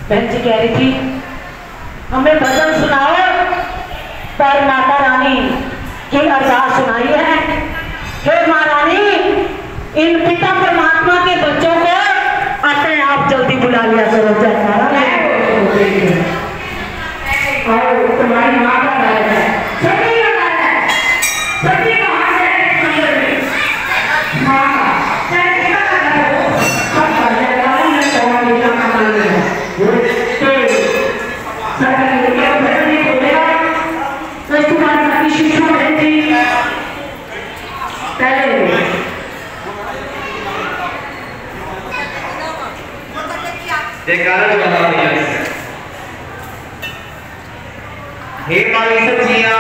बहन जी कह रही थी हमें भजन सुनाओ, पर माता रानी की अरदास सुनाई है। हे माँ रानी, इन पिता परमात्मा के बच्चों को अपने आप जल्दी बुला लिया करो। और तुम्हारी माँ का है हे माई सचिया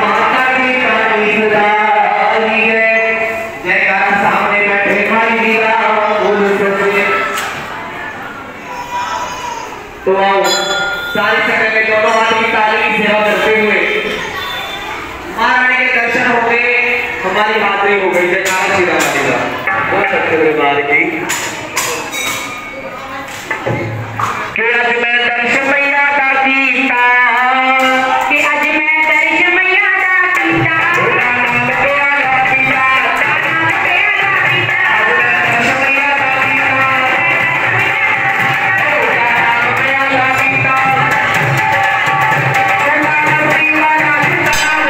माता की काली सदाई है। जयकार सामने बैठे माई लीला बोल सके तो आओ सारी संगत में दोनों हाथ की ताली की सेवा करते हुए महारानी के दर्शन हो गए, हमारी हाजरी हो गई। जयकार श्री राम जी का बहुत अच्छे बार की आज मैं दर्शन मैया का कीता कि आज मैं दर्शन मैया का कीता नाम तेरा पीता नाम तेरा पीता आज मैं दर्शन मैया का कीता नाम तेरा पीता नाम दीवाना नाम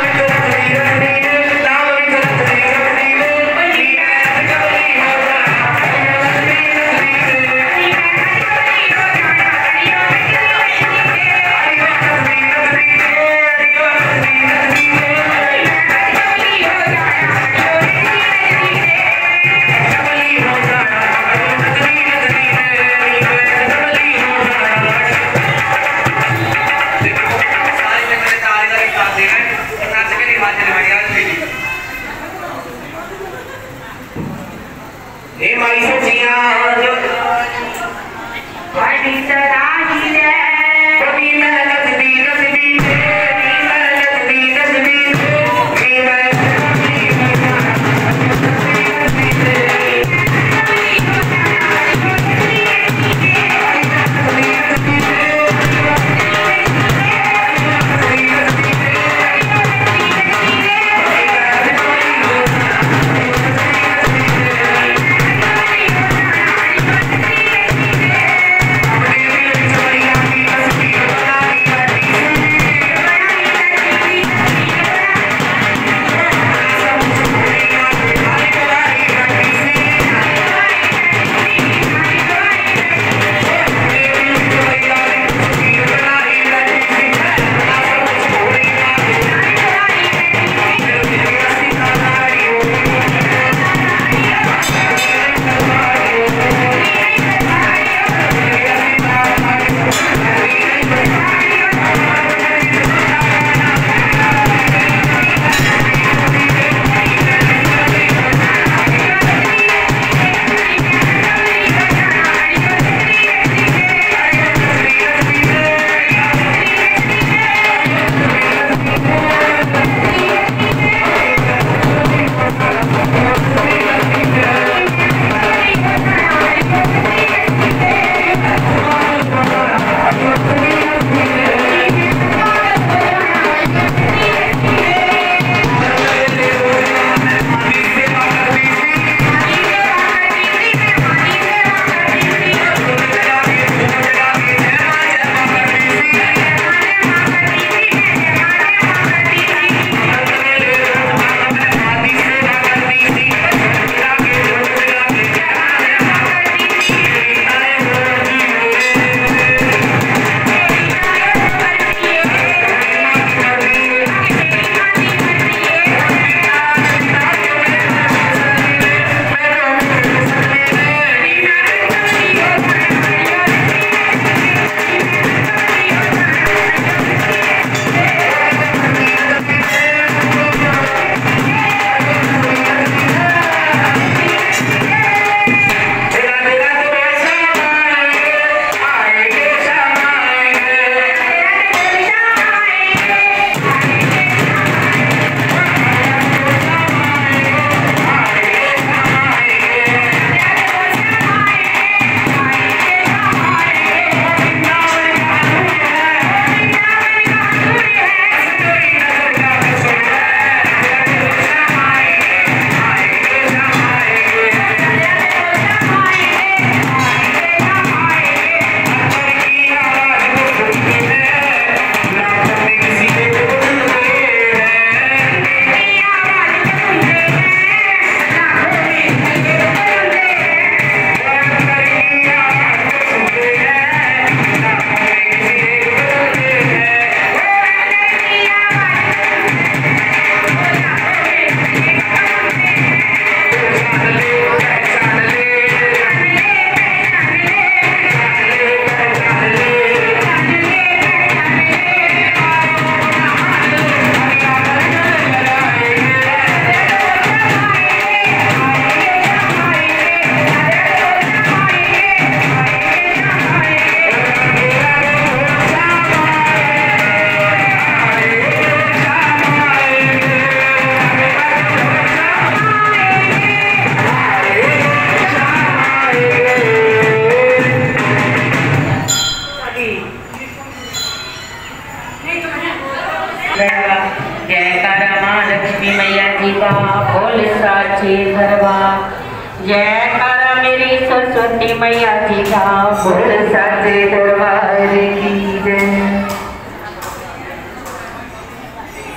का बोल साचे दरबार। जयकारा मेरी सरस्वती मैया जी का बोल साचे दरबार की जय।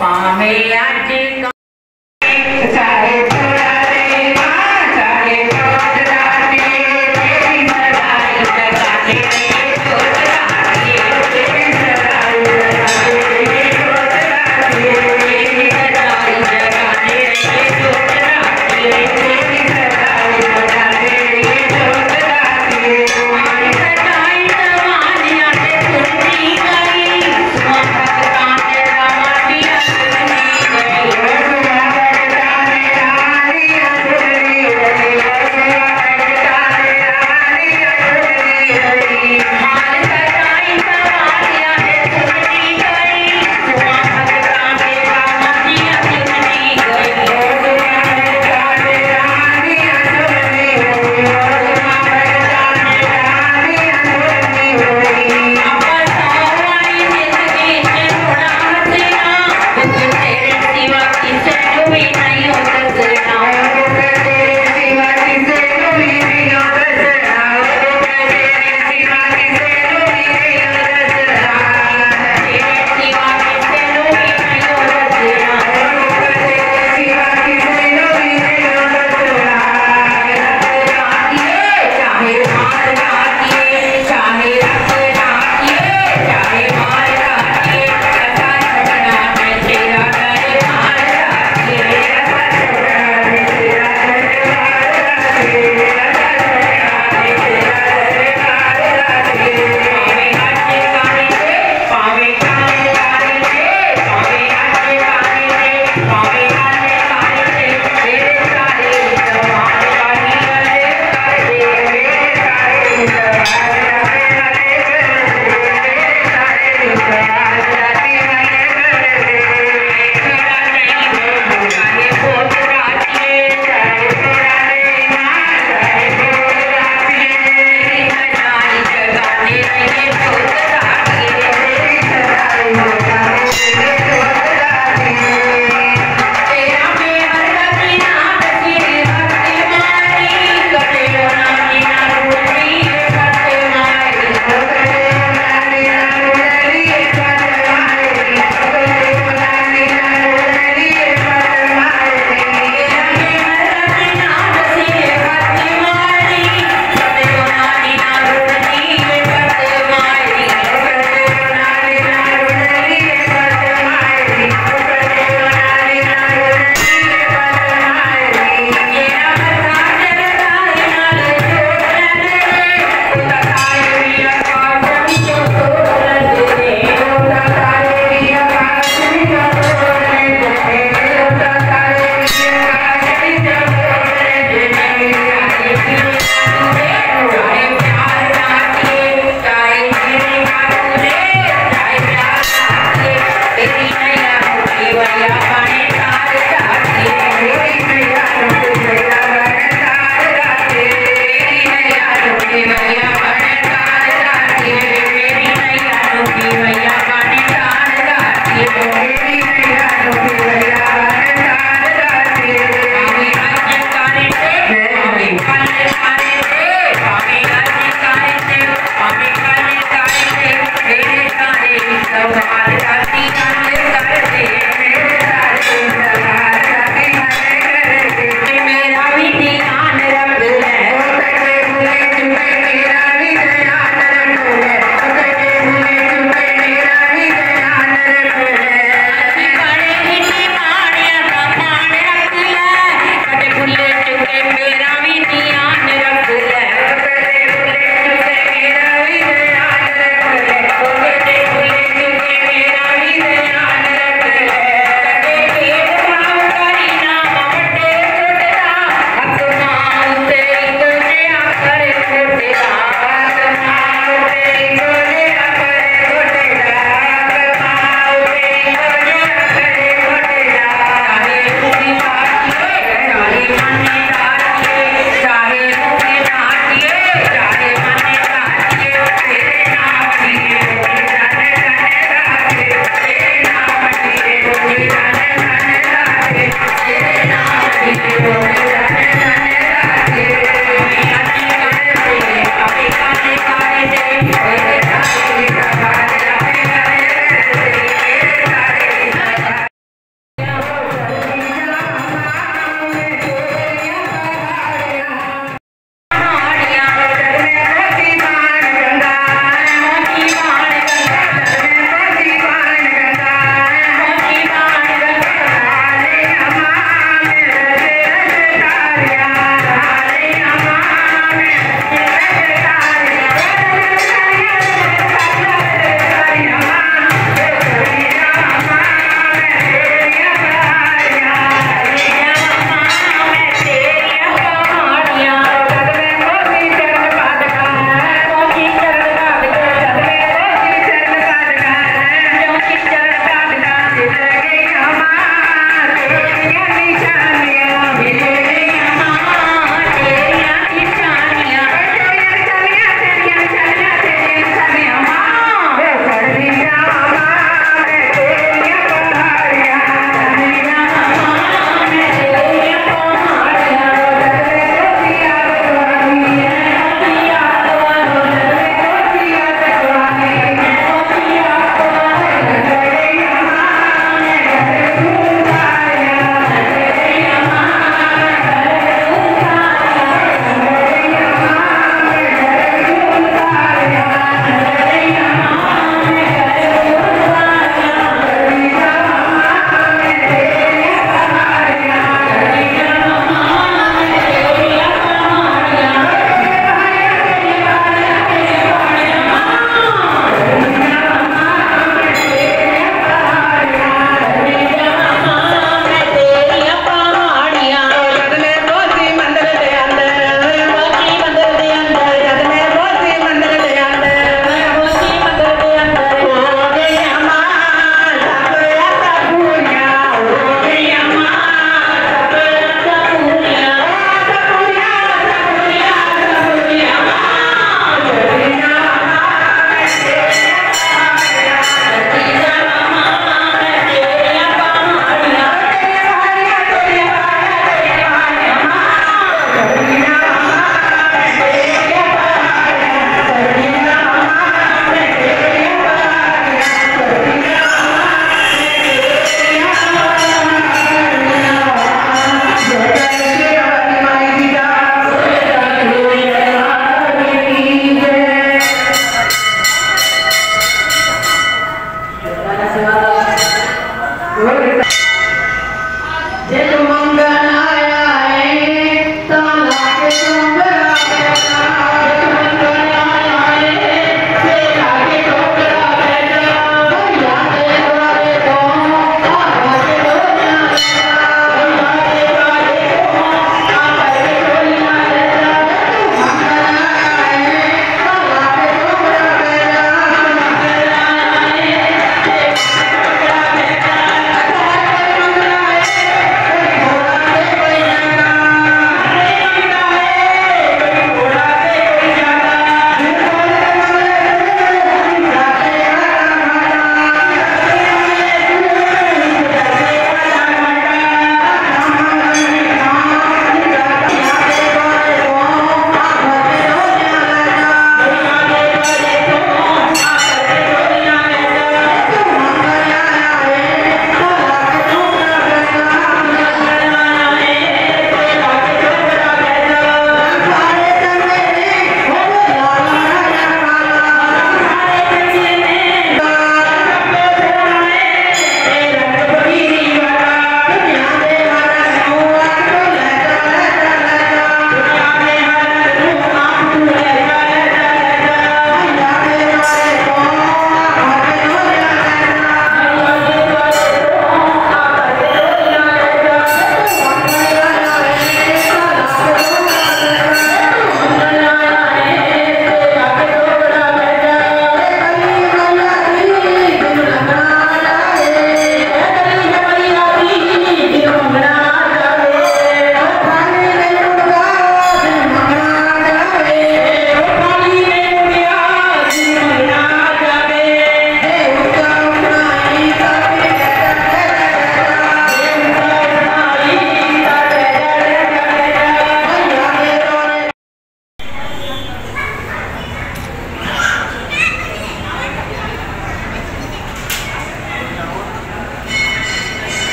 पावे आज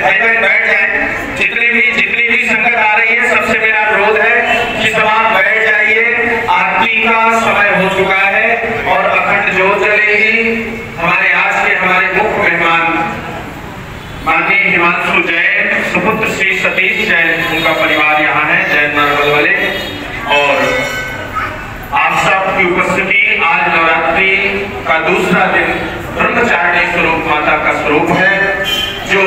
भाई बहन बैठ जाए। जितनी भी संगत आ रही है सबसे मेरा अनुरोध है कि सब आप बैठ जाइए। आरती का समय हो चुका है और अखंड ज्योत जलेगी। हमारे मुख्य मेहमान माननीय हिमांशु जैन, सुपुत्र श्री सतीश जैन, उनका परिवार यहाँ है, जैन मार्बल वाले। और आप सबकी उपस्थिति आज नवरात्रि का दूसरा दिन ब्रह्मचारिणी स्वरूप माता का स्वरूप है। जो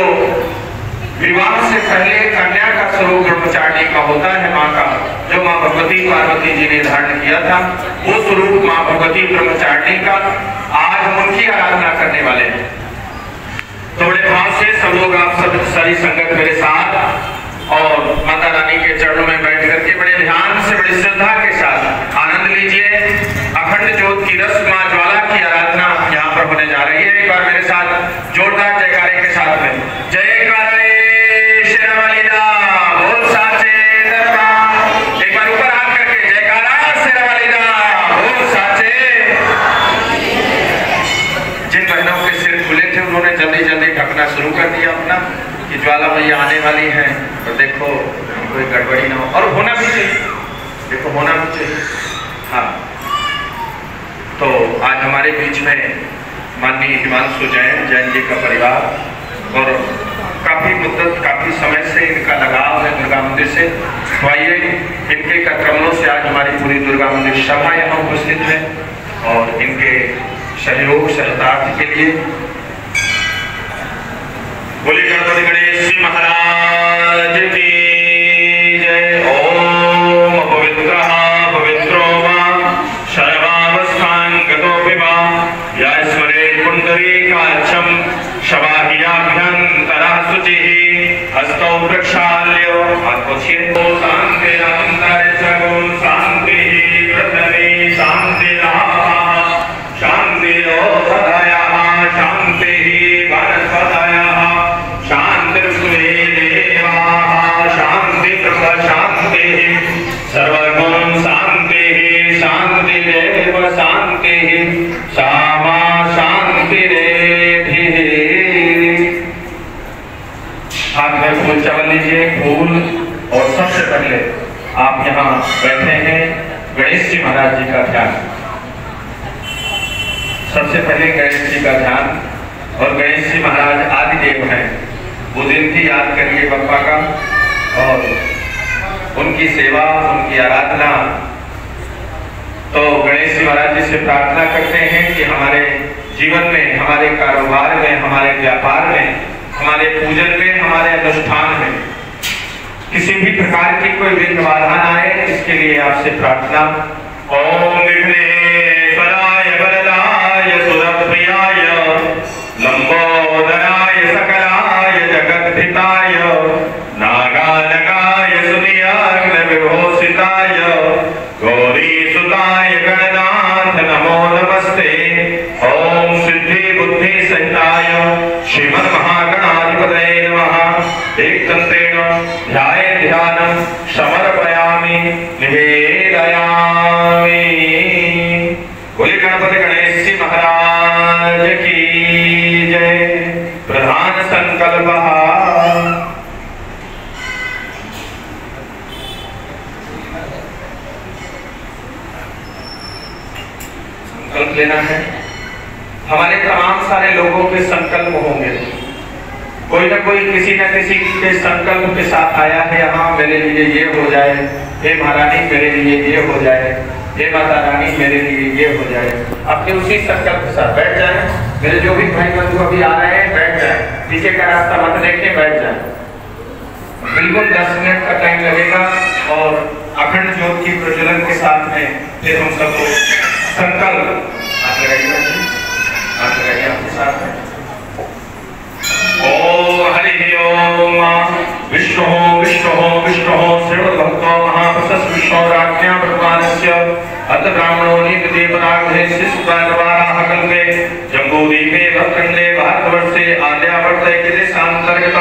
विवाह से पहले कन्या का स्वरूप ब्रह्मचारिणी का होता है, माँ का, जो माँ भगवती पार्वती जी ने धारण किया था, वो स्वरूप माँ भगवती ब्रह्मचारिणी का आज हम उनकी आराधना करने वाले हैं। तो बड़े भाव से सब लोग, आप सब सारी संगत मेरे साथ और माता रानी के चरणों में बैठ करके बड़े ध्यान से, बड़ी श्रद्धा के साथ आनंद लीजिए। अखंड ज्योत की रस मां ज्वाला की आराधना यहाँ पर होने जा रही है। एक बार मेरे साथ जोरदार जयकारे के साथ में जयकारे शेरावाली दा बोल साचे दरबार। एक बार ऊपर हाथ करके जयकारा शेरावाली दा बोल साचे। जिन बहनों के सिर खुले थे उन्होंने जल्दी जल्दी ढकना शुरू कर दिया अपना कि ज्वाला मैया आने वाली है, और देखो कोई गड़बड़ी ना हो। और होना भी चाहिए, देखो होना भी चाहिए। हाँ, तो आज हमारे बीच में माननीय हिमांशु जैन जी का परिवार, और काफी समय से इनका लगाव है दुर्गा मंदिर से। तो आइए, इनके कमलों से आज हमारी पूरी दुर्गा मंदिर सभा यहाँ उपस्थित है और इनके सहयोग सहतार्थ के लिए बोले गणपति गणेश जी महाराज की जय। ओम पवित्रः पवित्रो वा सर्वावस्थान गतोऽपि वा या स्मरेत् पुण्डरीकाक्षं शवाह्याभ्यन्तरः शुचिः हस्तौ प्रक्षाल्य आत्मोच्य शान्तिरन्तरे सगुं शान्तिः पृथ्वी शान्तिरापः शान्तिरोधयः शान्तिः वनस्पतयः शान्तिर्स्वे देवाः शान्तिर्ब्रह्म शान्तिः सर्वगुण शान्तिः शान्तिरेव शान्तिः सामा शान्तिरेधिः। हाथ में फूल चवल लीजिए, फूल। और सबसे पहले आप यहाँ बैठे हैं, गणेश जी महाराज जी का ध्यान। सबसे पहले गणेश जी का ध्यान, और गणेश जी महाराज आदि देव हैं, वो दिन भी याद करिए बप्पा का, और उनकी सेवा, उनकी आराधना। तो गणेश जी महाराज जी से प्रार्थना करते हैं कि हमारे जीवन में, हमारे कारोबार में, हमारे व्यापार में, हमारे पूजन में, हमारे अनुष्ठान में किसी भी प्रकार की कोई विघ्न बाधा न आए, इसके लिए आपसे प्रार्थना। ओम विघ्नेश्वराय वरदाय सुरप्रियाय लंबोदराय सकलाय जगद्धिताय नागानगाय सुनियाग्न विभूषिताय गौरीसुताय गणनाथ नमो नमस्ते। ओम सिद्धि बुद्धि सहिताय श्रीमन् महागणाधिपतये नमः। एक तंत्रेण ध्याये ध्यानं समर्पयामि निवेदयामि। बोले गणपति गणेश जी महाराज की जय। प्रधान संकल्प लेना है। हमारे तमाम सारे लोगों के संकल्प होंगे, कोई ना कोई किसी न किसी के संकल्प के साथ आया है यहाँ, मेरे लिए ये हो जाए, हे महारानी मेरे लिए ये हो जाए, हे माता रानी मेरे लिए ये हो जाए। अपने उसी संकल्प के साथ बैठ जाए। मेरे जो भी भाई बंधु अभी आ रहे हैं बैठ जाए, पीछे का रास्ता मत देखें, बैठ जाए। बिल्कुल 10 मिनट का टाइम लगेगा और अखंड ज्योत की प्रज्वलन के साथ में फिर हम सबको संकल्प आपके साथ में। ओम हरि ओम विष्णु विष्णु विष्णु श्रीमद्भक्तो महाप्रशस्त विष्णुराज्ञा भगवानस्य अथ ब्राह्मणो निदेवराग्धे शिशुपालवाराः कल्पे जम्बूदीपे भद्रखण्डे भारतवर्षे आद्यावर्ते देशान्तर्गत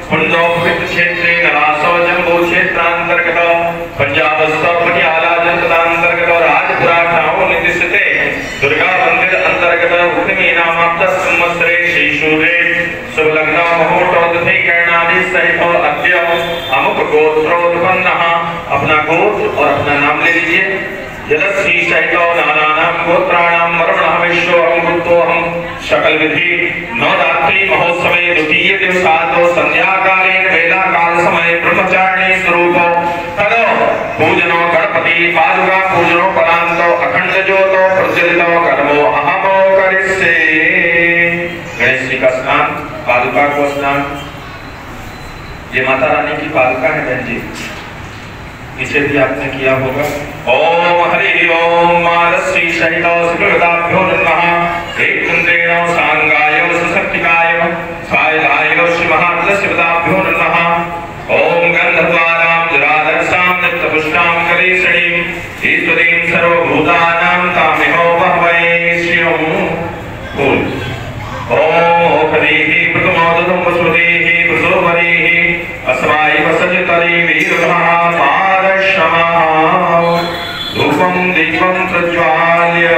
पुण्योपवित्र क्षेत्रे नवासो जम्बू क्षेत्रान्तर्गत पंजाबस्थ पटियाला जनपदान्तर्गत राजपुरा ठाव निर्दिष्टे दुर्गा मंदिर अंतर्गत उक्तिमी नामाप्त संवत्सरे श्रीशूरे शुभलग्न मुहूर्तोदधि कैर्णाम नारी सहित अद्य अमुक गोत्रोत्पन्नः, अपना गोत्र और अपना नाम ले लीजिए। यदस्वी सहित नानानाम गोत्राणाम वर्णः विश्व अमुक्तोऽहं सकल विधि नवरात्रि महोत्सवे द्वितीय दिवसातो संध्याकालीन वेला काल समय ब्रह्मचारिणी स्वरूप तदो पूजनो गणपति पादुका पूजनो परांतो अखंड ज्योतो प्रज्वलितो कर्मो अहमो करिष्ये। गणेश जी का स्नान, पादुका को स्नान, ये माता रानी की पादुका है बहन जी, इसे भी आपने किया होगा। ओम हरि ओम मानसी सहित सुकृताभ्यो नमः। एकचंद्रेण सांगाय सुशक्तिकाय सायलाय श्री महात्मशिवताभ्यो नमः। ओम गंधद्वारां जराधरसां नित्यपुष्टां कलेशणीं ईश्वरीं सर्वभूतानां तामिहो बहवै श्रियं फूल। ओम हरिः प्रथमोदधं वसुदेः प्रसोभरीः अस्माय वसजतरी वीरभः धूपं दीपं प्रज्वाल्य।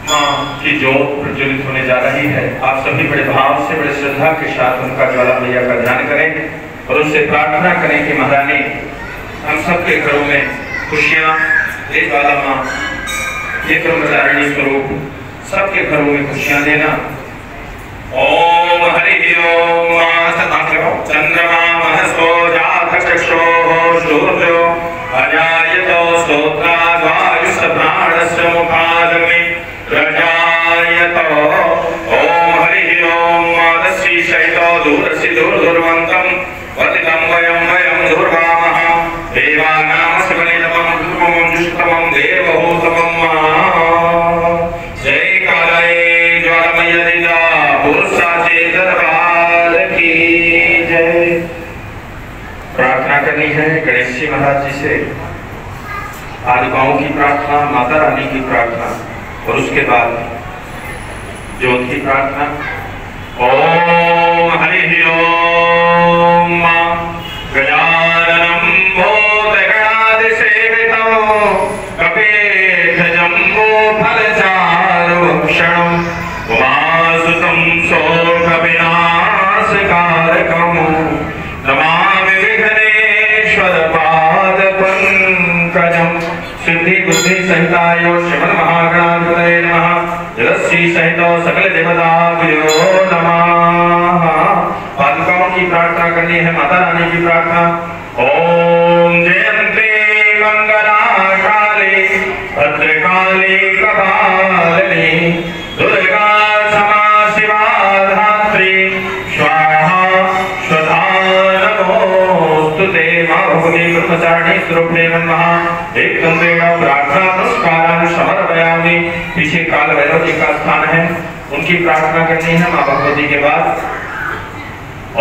मां की ज्योत प्रज्वलित होने जा रही है। आप सभी बड़े भाव से, बड़े श्रद्धा के साथ उनका ज्वाला मैया का ध्यान करें और उससे प्रार्थना करें कि महारानी हम सबके घरों में खुशियां दे, ज्वाला मां ये ब्रह्मचारिणी स्वरूप सबके घरों में खुशियां देना। ओम हरि ओम चंद्रमा महसो जातचक्षुः सूर्यो अजायतो श्रोत्राद्वायुः प्राणस्य मुखादग्नि रजायतो। ओम हरि ओम मादसी सहितो दूरसि दूरदूरवन्तं वदितं वयं दूर्वामः देवानां शिवनिलमं धूमं जुष्टमं देवहूतमं जय कालये ज्वालामय्या दिदा पुरुषाचे दरबार की जय। प्रार्थना करनी है गणेश जी महाराज जी से, पादुकाओं की प्रार्थना, माता रानी की प्रार्थना और उसके बाद ज्योत की प्रार्थना। ओम हरि ओम गजाननं भूतगणादिसेवितं कपिध्वजं फलचारुभक्षणं उमासुतं शोकविनाशकारकं नमामि विघ्नेश्वर पादपङ्कजं। सिद्धि बुद्धि सहिताय श्रीमन् महागणाधिपतये नमः। जलस्वी सहित सकल देवताभ्यो नमः। पादुकाओं की प्रार्थना करनी है, माता रानी की प्रार्थना। ओम जयंती मंगला काली भद्रकाली कपालिनी दुर्गा क्षमा शिवा धात्री स्वाहा स्वधा नमोस्तुते। मां भगवती ब्रह्मचारिणी स्वरूपिणे नमः। एक तंत्रेण प्रार्थना नमस्कारान् समर्पयामि। पीछे काल भैरव जी का स्थान है, उनकी प्रार्थना करनी है मां भगवती के बाद।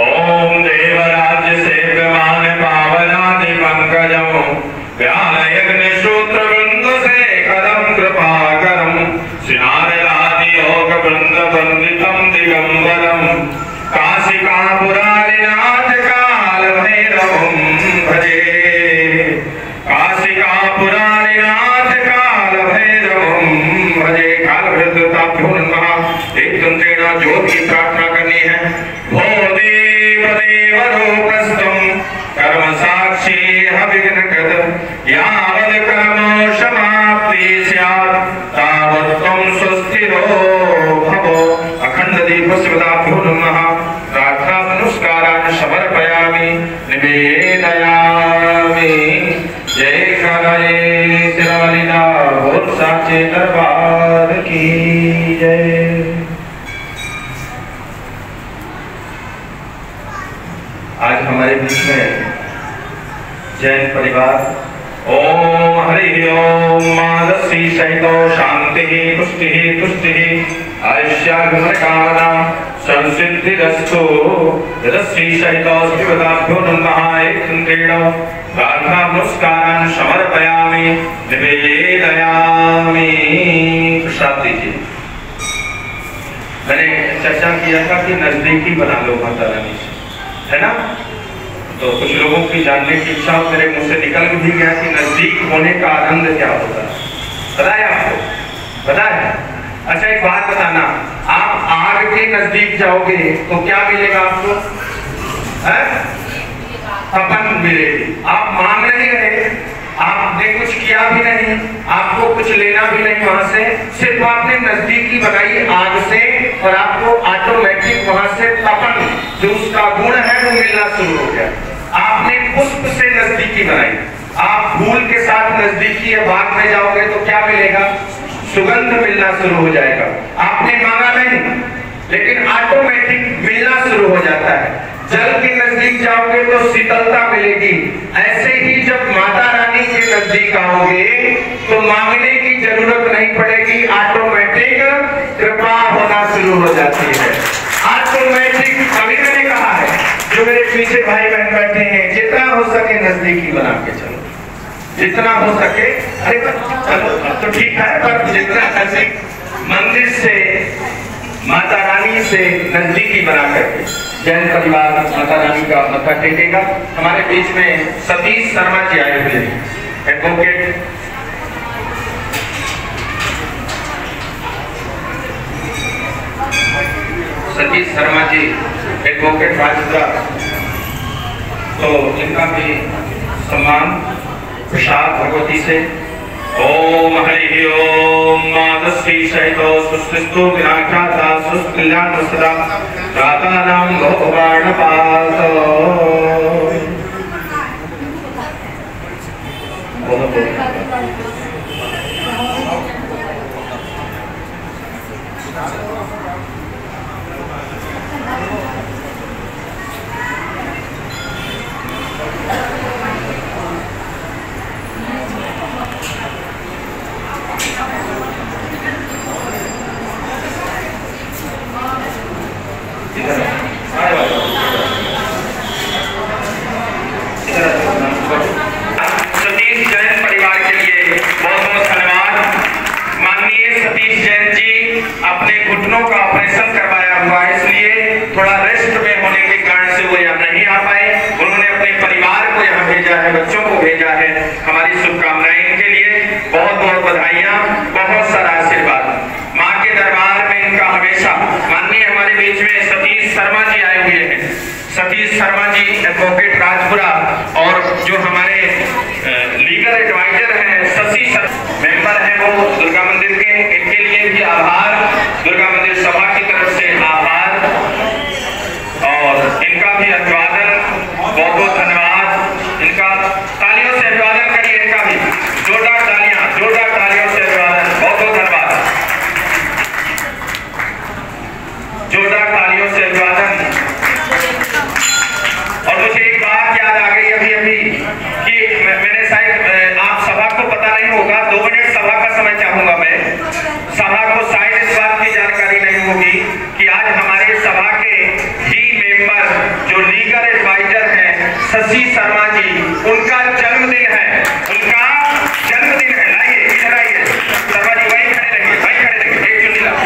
ओम देवराज सेव्यमान पावनादि पंकजं व्यान यज्ञ सूत्र वृंद से कदम कृपाकरं श्रीनारदादि योग वृंद वंदितं दिगंबरं काशिका पुरारिनाथ काल भैरवं भजे। काशिका पुरारिनाथ काल भैरवं भजे। काल भैरवताभ्यो नमः। एक तंत्रेण ज्योत की प्रार्थना करनी है। भो देवरूपस्थं कर्म साक्षी हविघ्नकृत यावत् कर्मो समाप्ति स्यात् तावत् त्वं स्वस्तिरो भवो। अखंड दीपस्वताभ्यो नमः। प्रार्थना नमस्कारान् समर्पयामि निवेदयामि। जय कालये शिवालिना बोल साचे दरबार की जय। आज हमारे बीच में जैन परिवार ओम हरि ओम मानसी सहित शांति पुष्टि तुष्टि आयुष्याभिमकामना संसिद्धिरस्तु। यदस्वी सहित शिवताभ्यो नमः। एक तंत्रेण प्रार्थना नमस्कारान् समर्पयामि निवेदयामि। प्रसाद दीजिए। मैंने चर्चा किया था कि नजदीकी बना लो माता रानी से, है ना? तो कुछ लोगों की जानने की इच्छा मेरे मुंह से निकल भी गया कि नजदीक होने का आनंद क्या होता है। पता है आपको? पता है? अच्छा एक बात बताना, आप आग के नजदीक जाओगे तो क्या मिलेगा आपको? तपन मिलेगी। आप मांग नहीं रहे, आपने कुछ किया भी नहीं, आपको कुछ लेना भी नहीं वहां से, सिर्फ आपने नजदीकी बनाई आग से और आपको ऑटोमेटिक वहां से तपन जो उसका गुण है वो मिलना शुरू हो गया। आपने पुष्प से नजदीकी बनाई, आप फूल के साथ नजदीकी बाग में जाओगे तो क्या मिलेगा? सुगंध मिलना शुरू हो जाएगा। आपने मांगा नहीं लेकिन ऑटोमेटिक मिलना शुरू हो जाता है। जल के नजदीक जाओगे तो शीतलता मिलेगी। ऐसे ही जब माता रानी के नजदीक आओगे तो मांगने की जरूरत नहीं पड़ेगी, ऑटोमेटिक कृपा होना शुरू हो जाती है। ऑटोमेटिक, अभी मैंने कहा है जो मेरे पीछे भाई बहन बैठे हैं, जितना हो सके नजदीकी बना के चलो, जितना हो सके। अरे चलो तो ठीक है, पर जितना नजदीक मंदिर से माता रानी से नजदीकी बना करके जैन परिवार माता रानी का मत्था टेकेगा। हमारे बीच में सतीश शर्मा जी आए हुए हैं, एडवोकेट। सतीश शर्मा जी एडवोकेट राजपुरा, तो इनका भी सम्मान प्रसाद भगवती से। ओम हरि ओम मादस्वी सहितो सुस्तु विनाशाता सुकल्याण सदा रातानाम भगवान पातो। सतीश जैन परिवार के लिए बहुत बहुत धन्यवाद। माननीय सतीश जैन जी अपने घुटनों का ऑपरेशन करवाया हुआ है, इसलिए थोड़ा रेस्ट में होने के कारण से वो यहाँ नहीं आ पाए। उन्होंने अपने परिवार को यहाँ भेजा है, बच्चों को भेजा है। हमारी शुभकामनाएं इनके लिए, बहुत बहुत बधाइयाँ, बहुत सारा आशीर्वाद। माँ के दरबार में इनका हमेशा। माननीय हमारे बीच में सतीश शर्मा जी आए हुए हैं। सतीश शर्मा जी एडवोकेट राजपुरा और जो हमारे लीगल एडवाइजर हैं शशि मेंबर हैं वो दुर्गा मंदिर के, इनके लिए भी आभार, दुर्गा मंदिर सभा की तरफ से आभार और इनका भी अभिवादन, बहुत बहुत धन्यवाद। इनका तालियों से अभिवादन करिए, इनका भी जोरदार तालियां, जोरदार तालियों से अभिवादन, बहुत बहुत धन्यवाद, जोरदार तालियों से अभिवादन। और मुझे एक बात याद आ गई अभी अभी कि मैंने शायद आप सभा को पता नहीं होगा, 2 मिनट सभा का समय चाहूंगा मैं। सभा को शायद इस बात की जानकारी नहीं होगी कि आज हमारे सभा के ही मेंबर जो लीगल एडवाइजर हैं शशि शर्मा जी, उनका जन्मदिन है, उनका जन्मदिन है। लाइए इधर आइए शर्मा जी, वहीं खड़े रहिए, वहीं खड़े रहिए। एक चुन्नी लाओ,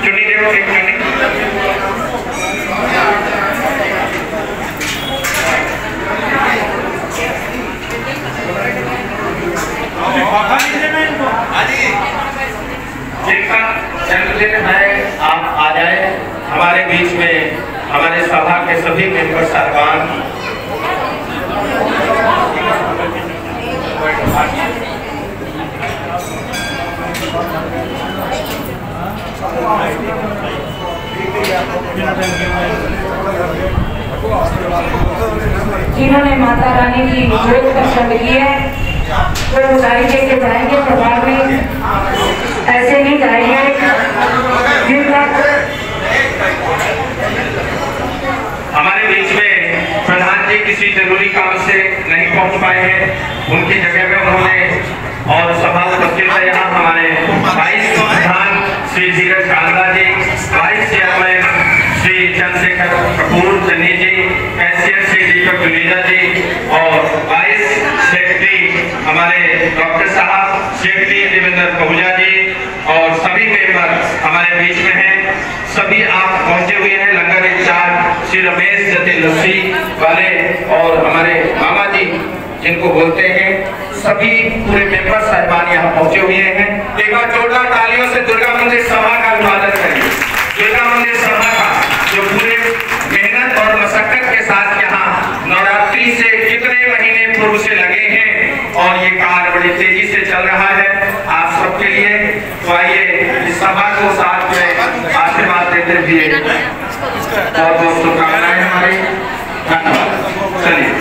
चुन्नी देखो, एक चुन्नी। जिनका जन्मदिन है आप आ जाए हमारे बीच में, हमारे सभा के सभी मेंबर साहबान। जिन्होंने माता रानी की जोत दर्शन की है वो उदाई के जाएंगे दरबार में, ऐसे नहीं जाएंगे। हमारे बीच में प्रधान जी किसी जरूरी काम से नहीं पहुंच पाए हैं, उनकी जगह में उन्होंने और सभा उपस्थित है यहाँ हमारे वाइस प्रधान श्री धीरज कांगड़ा जी, वाइस चेयरमैन श्री चंद्रशेखर कपूर चन्नी जी, कैशियर श्री दीपक जुनेजा जी और वाइस सेक्रेटरी हमारे डॉक्टर साहब, सेक्रेटरी देवेंद्र पहुजा जी और सभी मेंबर हमारे बीच में हैं। सभी आप पहुंचे हुए हैं। लंगर इंचार्ज श्री रमेश जते लस्सी वाले और हमारे मामा जी जिनको बोलते हैं, सभी पूरे मेंबर साहिबान यहाँ पहुंचे हुए हैं। एक बार जोरदार तालियों से दुर्गा मंदिर सभा का अभिवादन करिए। दुर्गा मंदिर सभा का जो पूरे मेहनत और मशक्कत के साथ यहाँ नवरात्रि से कितने महीने पूर्व से लगे हैं और ये कार्य बड़ी तेजी से चल रहा है आप सबके लिए। तो आइए इस सभा को साथ में आशीर्वाद देते हुए बहुत बहुत शुभकामनाएं हमारी। धन्यवाद। चलिए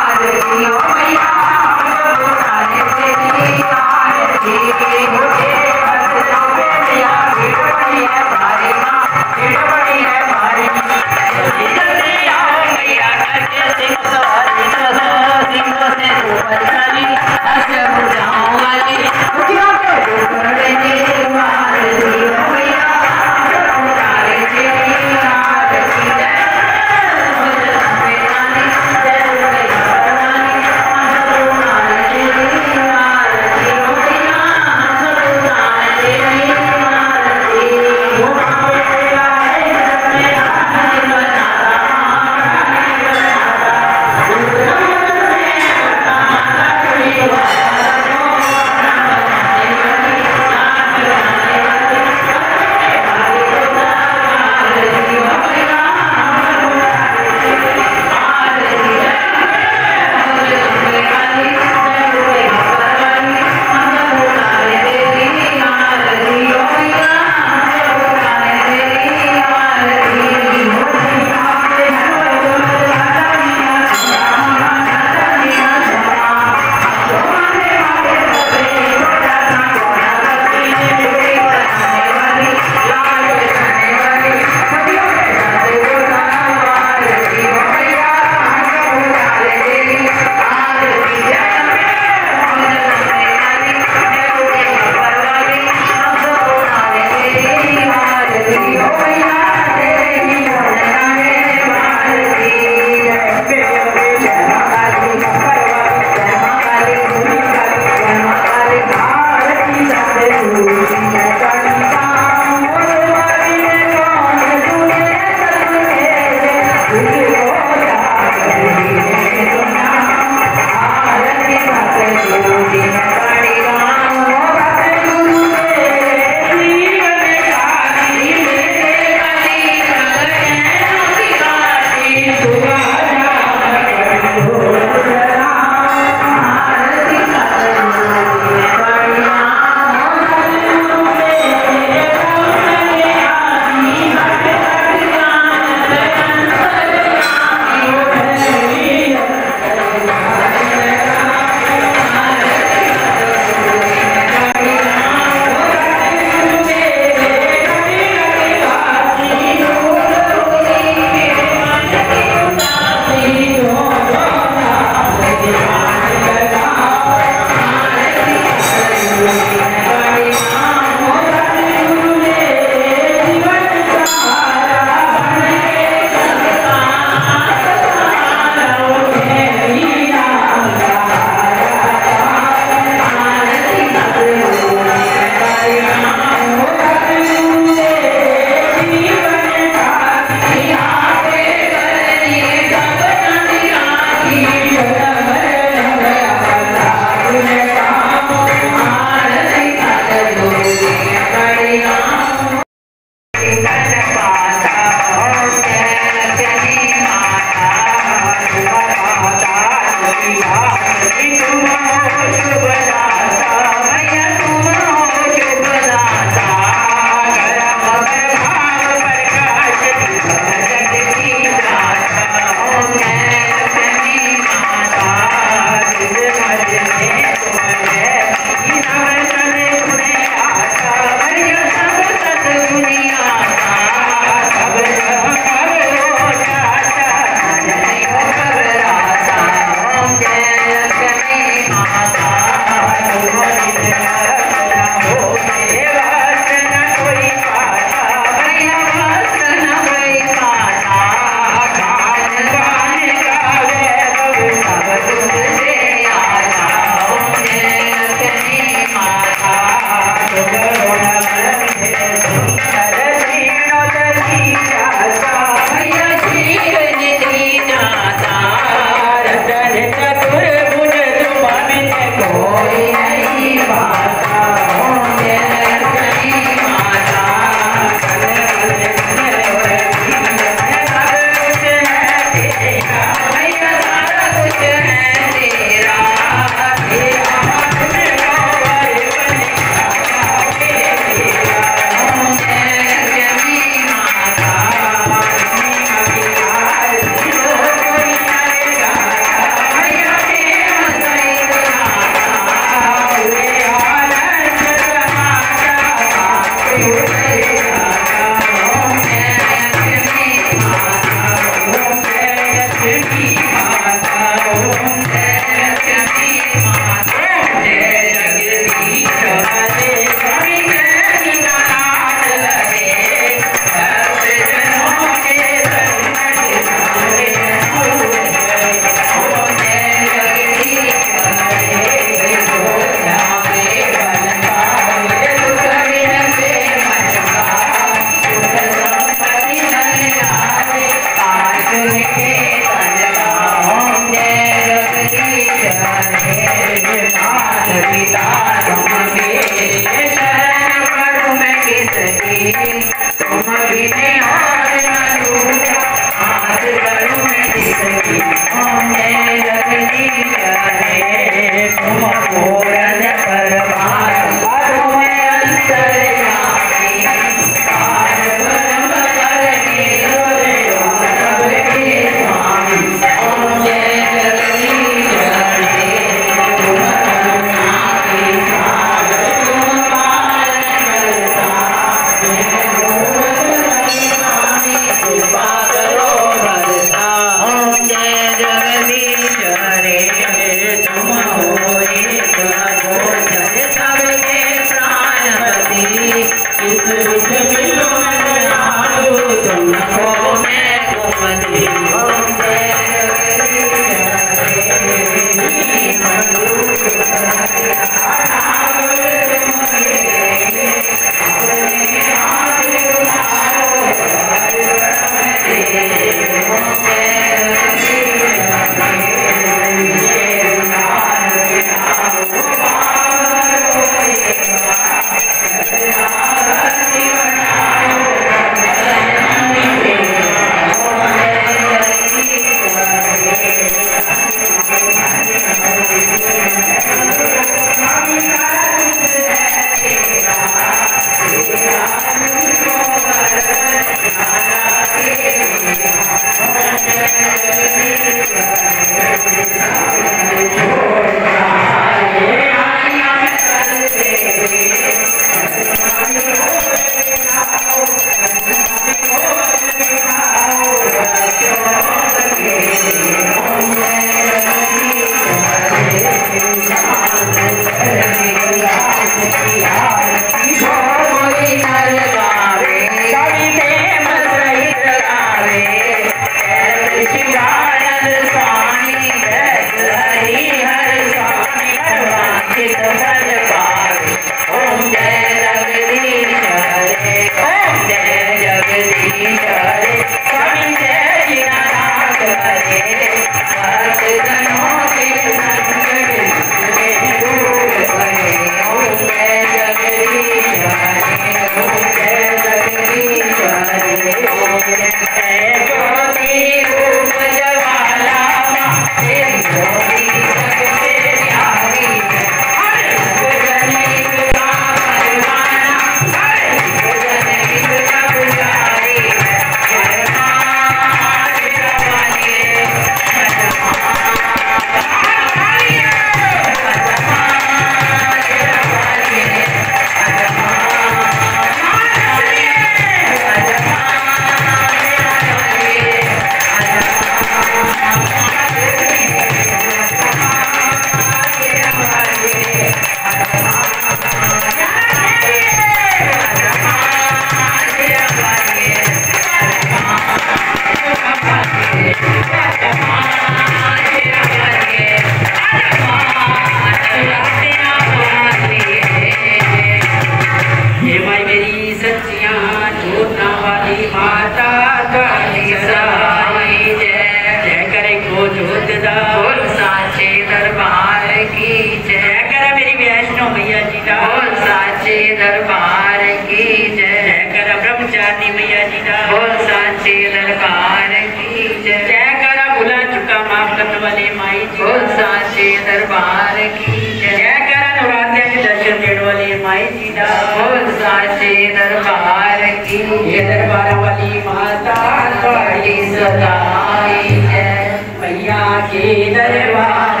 वाली माता काली सहाय जय करे को जोतदा बोल साचे दरबार की जय कर मेरी वैष्णो मैया जी का बोल साचे दरबार की जय कर ब्रह्मचारी मैया जी का बोल साचे दरबार की जय कर भुला चुका माफ करने वाले माई जी बोल साचे दरबार की जय कर नवरात्रि के दर्शन देने वाले माई जी का बोल साचे दरबार की ये दरबार वाली माता काली सदाई जय मैया के दरबार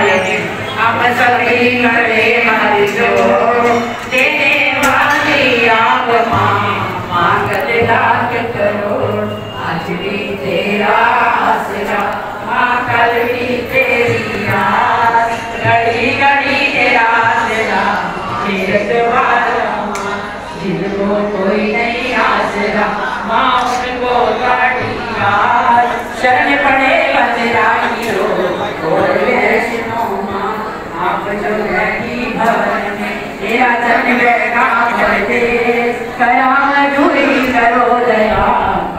हम सभी करे हरि जो देने वाली आप मांगत लाख करोड़ आज भी तेरा आसरा माँ कल भी तेरी आस घड़ी घड़ी तेरा आसरा तीरथ वाला जिनको कोई नहीं आसरा माँ उनको गाड़ी शरण पड़े बंदराई हो और वैष्णो माँ आप जो रहती भवन में तेरा जन बैठा करते कयाम जुड़ी करो दया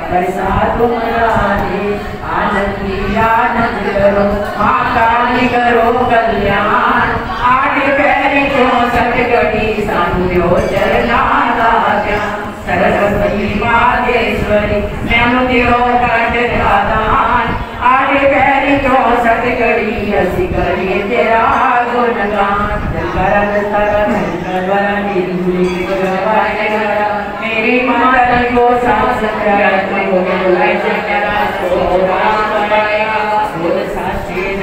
बरसा तुम राधे आनंद की आनंद करो माँ काली करो कल्याण आठ पैरी को सतगढ़ी साधु चरना सरस्वती माधेश्वरी मैनुदियो दान आगे पैरी को सतगढ़ी हसी करिए तेरा गुणगान मेरी माता को सास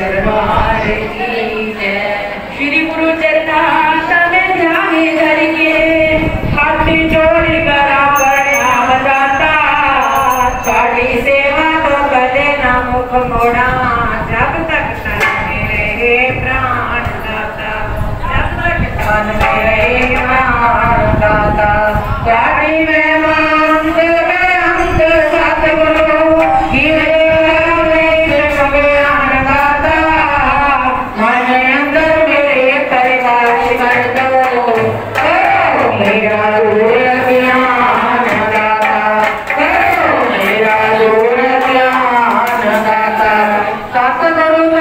दरबार की श्री गुरु चरणात में ध्यान करके हाथ जोड़ करा प्रणाम दाता साड़ी सेवा तो कदे ना मुख मोड़ा जब तक तन में रहे प्राण दाता जब तक तन में रहे प्राण दाता साड़ी में मांग में अंत सतगुरु गिरे में भगवान दाता मन अंदर मेरे परिवार कर दो मेरा दूर ज्ञान दाता मेरा दूर ज्ञान दाता सतगुरु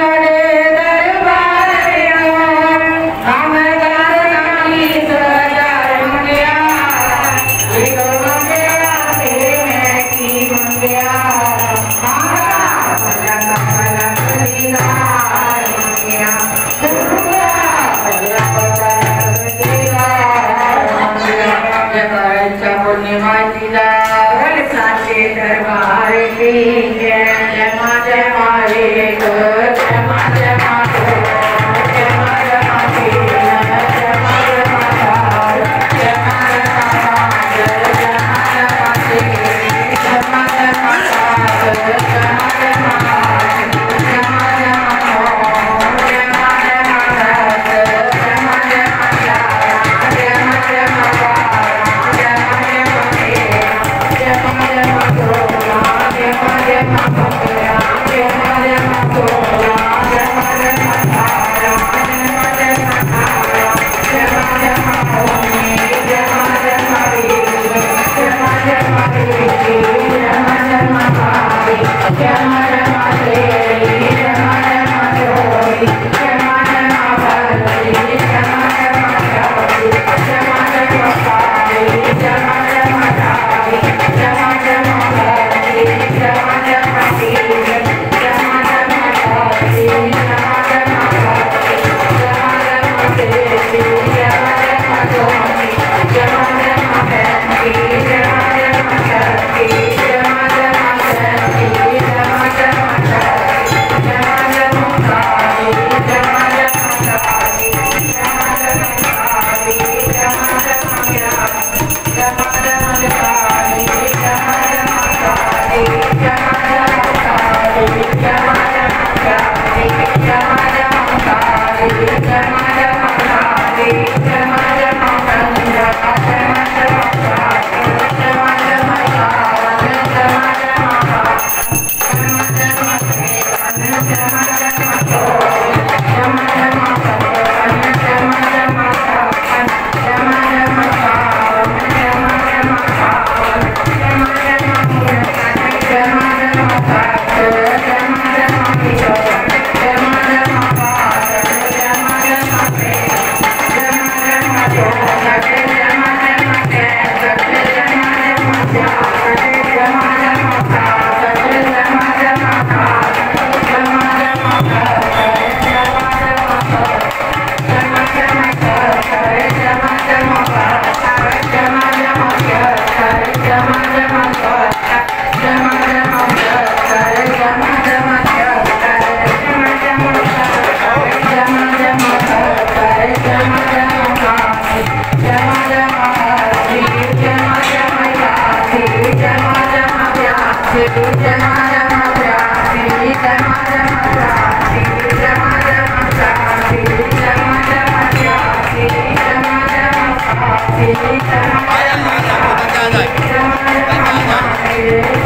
Jangan